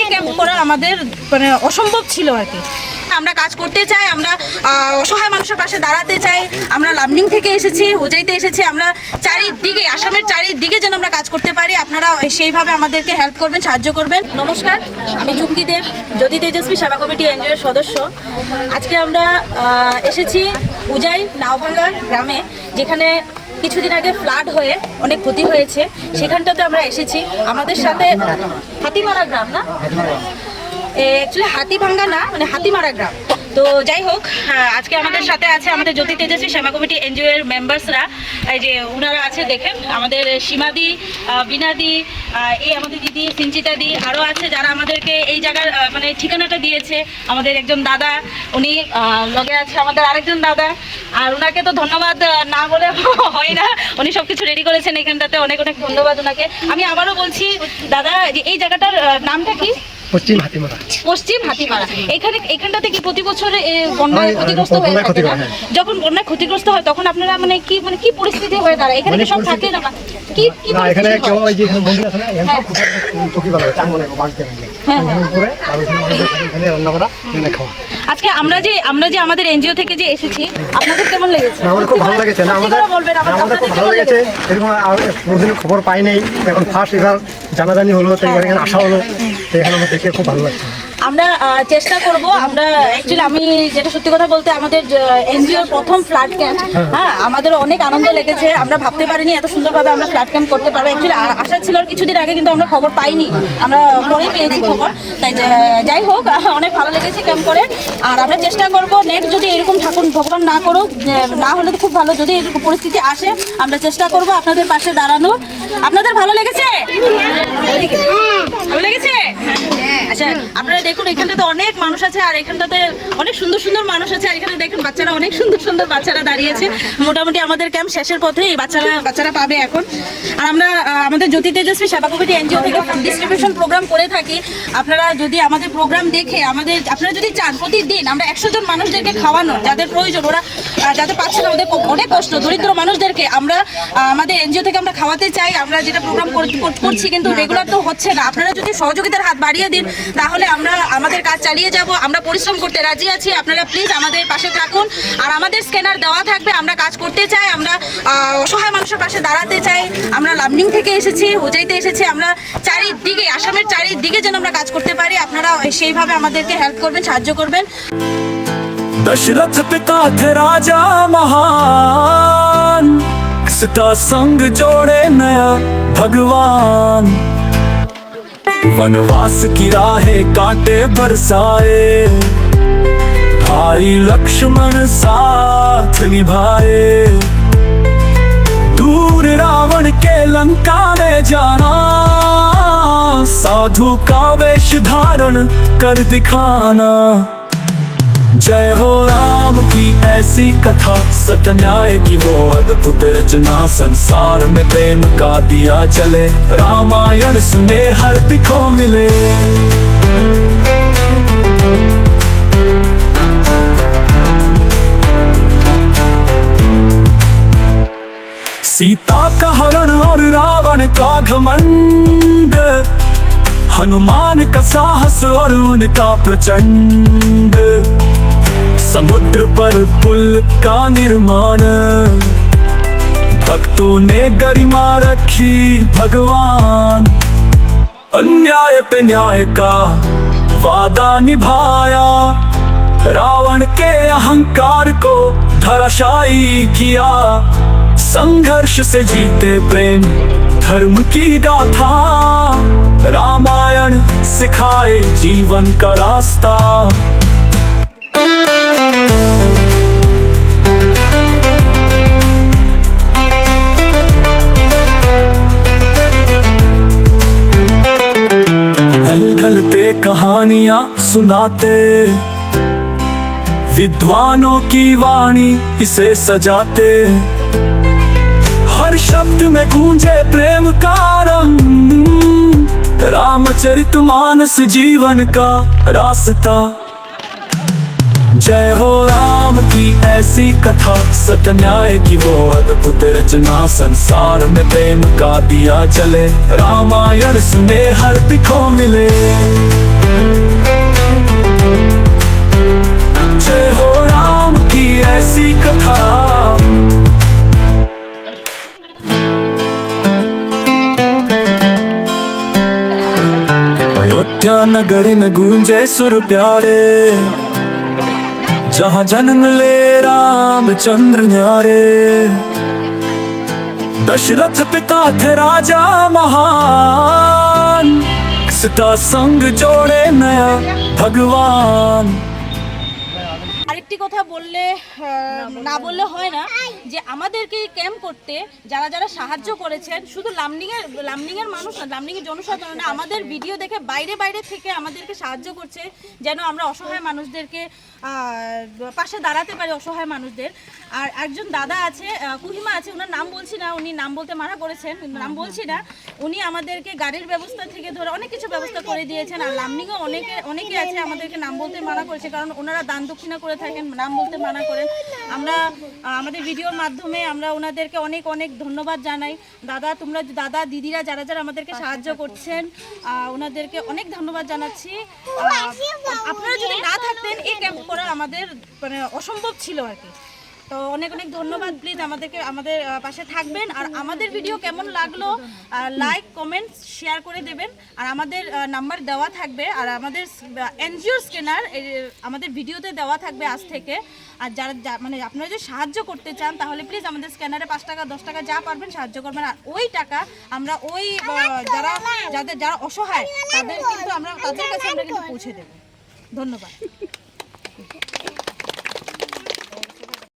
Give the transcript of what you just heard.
এই ক্যাম্প করা আমাদের মানে অসম্ভব ছিল আর কি। আমরা কাজ করতে চাই, আমরা অসহায় মানুষের পাশে দাঁড়াতে চাই। আমরা লামডিং থেকে এসেছি, হোজাইতে এসেছি, আমরা চারিদিকে আসামের চারিদিকে যেন আমরা কাজ করতে পারি। আপনারা সেইভাবে আমাদেরকে হেল্প করবেন, সাহায্য করবেন। নমস্কার, আমি চুমকি দেব, জ্যোতি তেজস্বী সেবা কমিটি এনজিওর সদস্য। আজকে আমরা এসেছি হোজাই নাওভাঙ্গা গ্রামে, যেখানে কিছুদিন আগে ফ্লাড হয়ে অনেক ক্ষতি হয়েছে। সেখানটাতে আমরা এসেছি। আমাদের সাথে হাতিমারা গ্রাম না, অ্যাকচুয়ালি হাতিভাঙ্গা না, মানে হাতিমারা গ্রাম। তো যাই হোক, আজকে আমাদের সাথে আছে আমাদের জ্যোতি তেজস্বী সেবা কমিটি এনজিও এর মেম্বার্সরা। এই যে ওনারা আছে দেখেন, আমাদের সীমাদি, বিনাদি, এই আমাদের দিদি সিঞ্চিতা দি, আরও আছে যারা আমাদেরকে এই জায়গার মানে ঠিকানাটা দিয়েছে। আমাদের একজন দাদা, উনি লগে আছে আমাদের আরেকজন দাদা, আর ওনাকে তো ধন্যবাদ না বলে হয় না, উনি সব কিছু রেডি করেছেন এখানটাতে। অনেক অনেক ধন্যবাদ ওনাকে। আমি আবারও বলছি দাদা, যে এই জায়গাটার নামটা কি? পশ্চিম হাতিমারা। পশ্চিম হাতিমারা। এখানটাতে কি প্রতি বছর বন্যায় ক্ষতিগ্রস্ত হয়ে থাকে না? যখন বন্যায় ক্ষতিগ্রস্ত হয় তখন আপনারা মানে কি পরিস্থিতি হয়ে দাঁড়ায়? এখানে কি সব থাকে না? কি এখানে কেউ ওই যে এখানে মন্দির আছে না, এখানে খুব টকি ভালো চাং মনে বাঁচতে লাগে এখানে উপরে আর এখানে রান্না করা এখানে খাওয়া। আজকে আমরা যে আমাদের এনজিও থেকে যে এসেছি, আপনাদের কেমন লেগেছে? আমার খুব ভালো লেগেছে। না আমাদের খুব ভালো লেগেছে। এরকম কোনোদিনও খবর পাই নাই, এখন ফার্স্ট এবার জানাজানি হলো, তো এখানে আসা হলো, তো এখানে আমার দেখে খুব ভালো লাগছে। আমরা চেষ্টা করব। আমরা অ্যাকচুয়ালি আমি যেটা সত্যি কথা বলতে, আমাদের এনজিওর প্রথম ফ্লাড ক্যাম্প, হ্যাঁ, আমাদের অনেক আনন্দ লেগেছে। আমরা ভাবতে পারিনি এত সুন্দরভাবে আমরা ফ্লাড ক্যাম্প করতে পারবো। অ্যাকচুয়ালি আশা ছিল কিছুদিন আগে, কিন্তু আমরা খবর পাইনি, আমরা পরে পেয়েছি খবর। তাই যাই হোক, অনেক ভালো লেগেছে ক্যাম্প করে। আর আমরা চেষ্টা করব নেক্সট যদি এরকম ঠাকুর ভগবান না করুক, না হলে তো খুব ভালো, যদি এরকম পরিস্থিতি আসে আমরা চেষ্টা করব আপনাদের পাশে দাঁড়ানো। আপনাদের ভালো লেগেছে? ভালো লেগেছে? আচ্ছা, আপনারা দেখুন এখানটাতে অনেক মানুষ আছে, আর এখানটাতে অনেক সুন্দর সুন্দর মানুষ আছে। আর এখানে দেখুন বাচ্চারা, অনেক সুন্দর সুন্দর বাচ্চারা দাঁড়িয়েছে। মোটামুটি আমাদের ক্যাম্প শেষের পথে, এই বাচ্চারা পাবে এখন। আর আমরা আমাদের জ্যোতি তেজস্বী সেবা কমিটি এনজিও থেকে ফুড ডিস্ট্রিবিউশন প্রোগ্রাম করে থাকি। আপনারা যদি আমাদের প্রোগ্রাম দেখে আপনারা যদি চান প্রতিদিন আমরা 100 জন মানুষদেরকে খাওয়ানো, যাদের প্রয়োজন, ওরা যাদের পাচ্ছে না, ওদের অনেক কষ্ট, দরিদ্র মানুষদেরকে আমরা আমাদের এনজিও থেকে আমরা খাওয়াতে চাই। আমরা যেটা প্রোগ্রাম করছি, কিন্তু রেগুলার তো হচ্ছে না। আপনারা যদি সহযোগিতার হাত বাড়িয়ে দিন, তাহলে আমরা আমাদের কাজ চালিয়ে যাব। আমরা পরিশ্রম করতে রাজি আছি। আপনারা প্লিজ আমাদের পাশে থাকুন। আর আমাদের স্ক্যানার দেওয়া থাকবে। আমরা কাজ করতে চাই, আমরা অসহায় মানুষের পাশে দাঁড়াতে চাই। আমরা লামডিং থেকে এসেছি, হোজাইতে এসেছি, আমরা চারিদিকে আসামের চারিদিকে যেন আমরা কাজ করতে পারি। আপনারা সেইভাবে আমাদেরকে হেল্প করবেন, সাহায্য করবেন। दशरथ पिता थे राजा महान, सीता संग जोड़े नया भगवान। वनवास की राहें कांटे बरसाए, भाई लक्ष्मण साथ निभाए। दूर रावण के लंका में जाना, साधु का वेश धारण कर दिखाना। जय हो राम की ऐसी कथा, सत्य न्याय की वो अद्भुत रचना। संसार में प्रेम का दिया चले, रामायण सुने हर दिखो मिले। सीता का हरण और रावण का घमंड, हनुमान का साहस और उनका प्रचंड। समुद्र पर पुल का निर्माण, भक्तों ने गरिमा रखी भगवान। अन्याय पे न्याय का वादा निभाया, रावण के अहंकार को धराशायी किया। संघर्ष से जीते प्रेम धर्म की गाथा, रामायण सिखाए जीवन का रास्ता। ढलते कहानियां सुनाते, विद्वानों की वाणी इसे सजाते। हर शब्द में गूंजे प्रेम का रंग, रामचरितमानस जीवन का रास्ता। जय हो राम की ऐसी कथा, सत्य न्याय की वो अद्भुत रचना। संसार में प्रेम का दिया चले, रामायण सुने हर दिखो मिले। अयोध्या नगरी में गूंजे सुर प्यारे, जहाँ जन्म ले रामचंद्र न्यारे। दशरथ पिता थे राजा महान, सीता संग जोड़े नया भगवान। আরেকটি কথা বললে না বললে হয় না যে আমাদেরকে এই ক্যাম্প করতে যারা যারা সাহায্য করেছেন, শুধু লামডিংয়ের মানুষ না, লামডিংয়ের জনসাধারণ না, আমাদের ভিডিও দেখে বাইরে বাইরে থেকে আমাদেরকে সাহায্য করছে যেন আমরা অসহায় মানুষদেরকে পাশে দাঁড়াতে পারি, অসহায় মানুষদের। আর একজন দাদা আছে, কুহিমা আছে, ওনার নাম বলছি না, উনি নাম বলতে মানা করেছেন, নাম বলছি না। উনি আমাদেরকে গাড়ির ব্যবস্থা থেকে ধরে অনেক কিছু ব্যবস্থা করে দিয়েছেন। আর লামডিংয়ে অনেকে আছে আমাদেরকে নাম বলতে মানা করেছে, কারণ ওনারা দান দক্ষিণা করে থাকেন, নাম বলতে মানা করেন। আমরা আমাদের ভিডিওর মাধ্যমে আমরা ওনাদেরকে অনেক অনেক ধন্যবাদ জানাই। দাদা দিদিরা যারা যারা আমাদেরকে সাহায্য করছেন, ওনাদেরকে অনেক ধন্যবাদ জানাচ্ছি। আপনারা যদি না থাকতেন এই ক্যাম্প করা আমাদের মানে অসম্ভব ছিল আর কি। তো অনেক অনেক ধন্যবাদ। প্লিজ আমাদের পাশে থাকবেন। আর আমাদের ভিডিও কেমন লাগলো লাইক কমেন্ট শেয়ার করে দেবেন। আর আমাদের নাম্বার দেওয়া থাকবে, আর আমাদের এনজিওর স্ক্যানার আমাদের ভিডিওতে দেওয়া থাকবে আজ থেকে। আর যারা মানে আপনারা যদি সাহায্য করতে চান তাহলে প্লিজ আমাদের স্ক্যানারে 5 টাকা 10 টাকা যা পারবেন সাহায্য করবেন। আর ওই টাকা আমরা ওই যারা অসহায় তাদের কাছে আমরা কিন্তু পৌঁছে দেব। ধন্যবাদ।